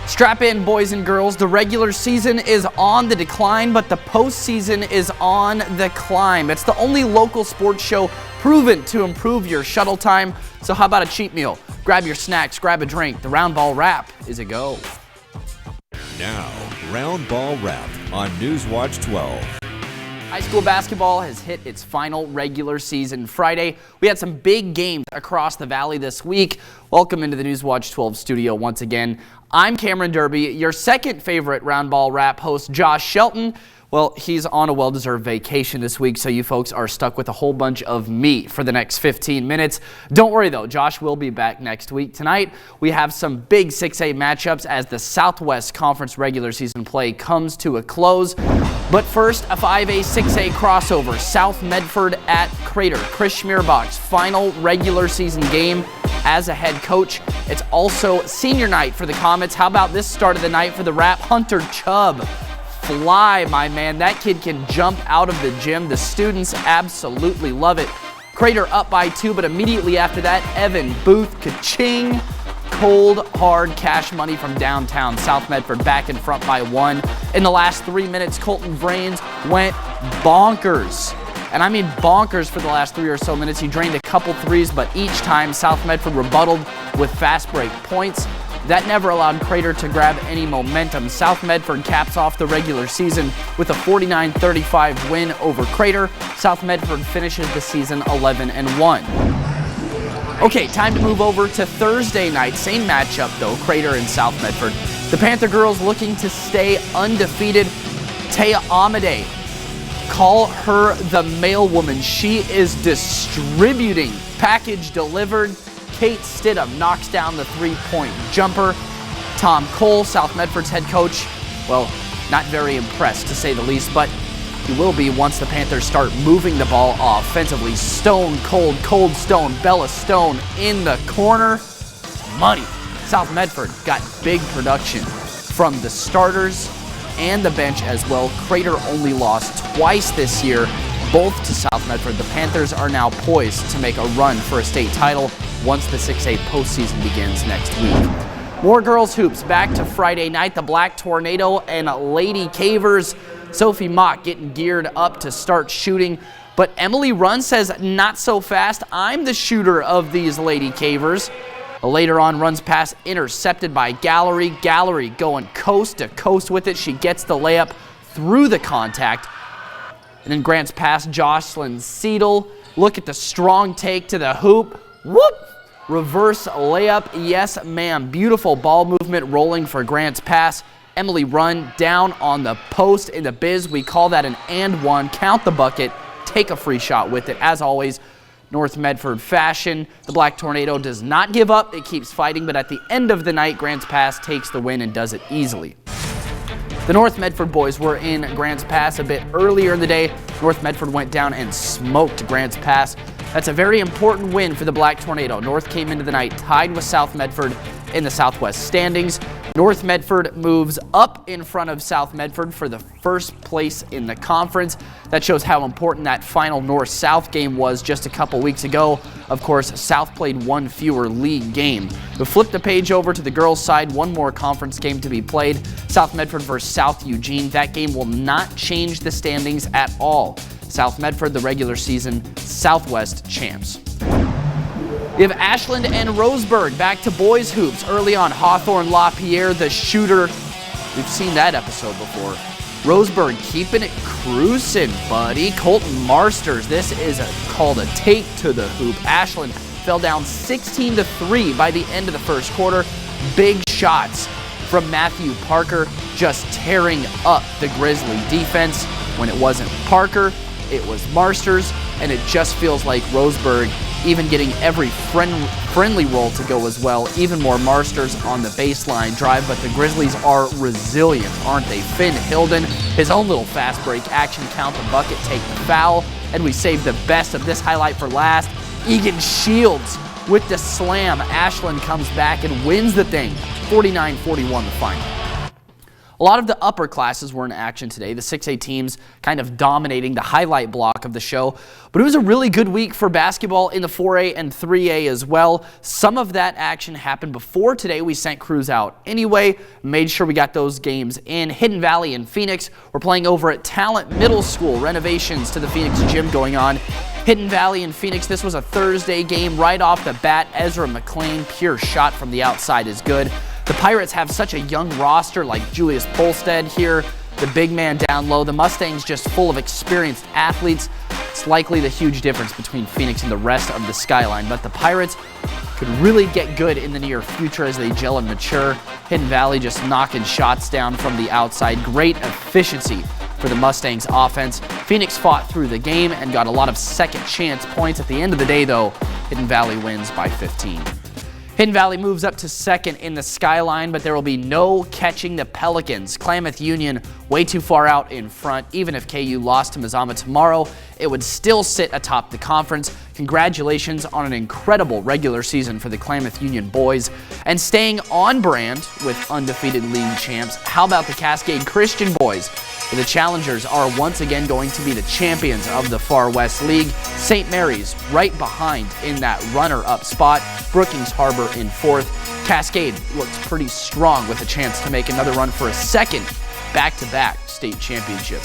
Strap in, boys and girls. The regular season is on the decline, but the postseason is on the climb. It's the only local sports show proven to improve your shuttle time. So how about a cheat meal? Grab your snacks, grab a drink. The Roundball Wrap is a go. Now, Roundball Wrap on Newswatch 12. High school basketball has hit its final regular season Friday. We had some big games across the valley this week. Welcome into the Newswatch 12 studio once again. I'm Cameron Derby, your second favorite Roundball Wrap host, Josh Shelton. Well, he's on a well-deserved vacation this week, so you folks are stuck with a whole bunch of me for the next 15 minutes. Don't worry, though. Josh will be back next week. Tonight, we have some big 6A matchups as the Southwest Conference regular season play comes to a close. But first, a 5A, 6A crossover. South Medford at Crater. Chris Schmierbach's final regular season game as a head coach. It's also senior night for the Comets. How about this start of the night for the Wrap? Hunter Chubb. Fly, my man. That kid can jump out of the gym. The students absolutely love it. Crater up by 2, but immediately after that, Evan Booth, ka-ching. Cold, hard cash money from downtown. South Medford back in front by 1. In the last 3 minutes, Colton Brains went bonkers. And I mean bonkers for the last 3 or so minutes. He drained a couple threes, but each time South Medford rebutted with fast break points. That never allowed Crater to grab any momentum. South Medford caps off the regular season with a 49-35 win over Crater. South Medford finishes the season 11-1. Okay, time to move over to Thursday night. Same matchup though, Crater and South Medford. The Panther girls looking to stay undefeated. Taya Amade, call her the mail woman. She is distributing. Package delivered. Kate Stidham knocks down the three-point jumper. Tom Cole, South Medford's head coach, well, not very impressed to say the least, but he will be once the Panthers start moving the ball offensively. Stone Cold, Cold Stone, Bella Stone in the corner. Money. South Medford got big production from the starters and the bench as well. Crater only lost twice this year, both to South Medford. The Panthers are now poised to make a run for a state title once the 6A postseason begins next week. More girls hoops back to Friday night. The Black Tornado and Lady Cavers. Sophie Mock getting geared up to start shooting, but Emily Runn says not so fast. I'm the shooter of these Lady Cavers. Later on, Runn's pass intercepted by Gallery. Gallery going coast to coast with it. She gets the layup through the contact. And then Grant's pass, Jocelyn Seidel. Look at the strong take to the hoop. Whoop! Reverse layup. Yes, ma'am. Beautiful ball movement rolling for Grant's pass. Emily Runn down on the post. In the biz, we call that an and one. Count the bucket. Take a free shot with it. As always, North Medford fashion. The Black Tornado does not give up. It keeps fighting, but at the end of the night, Grant's Pass takes the win and does it easily. The North Medford boys were in Grant's Pass a bit earlier in the day. North Medford went down and smoked Grant's Pass. That's a very important win for the Black Tornado. North came into the night tied with South Medford in the Southwest standings. North Medford moves up in front of South Medford for the first place in the conference. That shows how important that final North-South game was just a couple weeks ago. Of course, South played one fewer league game. We flip the page over to the girls' side. One more conference game to be played. South Medford versus South Eugene. That game will not change the standings at all. South Medford, the regular season Southwest champs. We have Ashland and Roseburg back to boys hoops. Early on, Hawthorne LaPierre, the shooter. We've seen that episode before. Roseburg keeping it cruising, buddy. Colton Marsters, this is called a take to the hoop. Ashland fell down 16-3 by the end of the first quarter. Big shots from Matthew Parker, just tearing up the Grizzly defense. When it wasn't Parker, it was Marsters, and it just feels like Roseburg even getting every friendly roll to go as well. Even more Marsters on the baseline drive, but the Grizzlies are resilient, aren't they? Finn Hilden, his own little fast break action, count the bucket, take the foul, and we save the best of this highlight for last. Egan Shields with the slam. Ashland comes back and wins the thing. 49-41 the final. A lot of the upper classes were in action today, the 6A teams kind of dominating the highlight block of the show. But it was a really good week for basketball in the 4A and 3A as well. Some of that action happened before today. We sent crews out anyway, made sure we got those games in. Hidden Valley and Phoenix were playing over at Talent Middle School. Renovations to the Phoenix gym going on. Hidden Valley and Phoenix, this was a Thursday game right off the bat. Ezra McLean, pure shot from the outside is good. The Pirates have such a young roster like Julius Polstead here, the big man down low. The Mustangs just full of experienced athletes. It's likely the huge difference between Phoenix and the rest of the Skyline, but the Pirates could really get good in the near future as they gel and mature. Hidden Valley just knocking shots down from the outside. Great efficiency for the Mustangs offense. Phoenix fought through the game and got a lot of second chance points. At the end of the day though, Hidden Valley wins by 15. Hidden Valley moves up to second in the Skyline, but there will be no catching the Pelicans. Klamath Union way too far out in front. Even if KU lost to Mazama tomorrow, it would still sit atop the conference. Congratulations on an incredible regular season for the Klamath Union boys. And staying on brand with undefeated league champs, how about the Cascade Christian boys? The challengers are once again going to be the champions of the Far West League. St. Mary's right behind in that runner-up spot. Brookings Harbor in fourth. Cascade looks pretty strong with a chance to make another run for a second back-to-back state championship.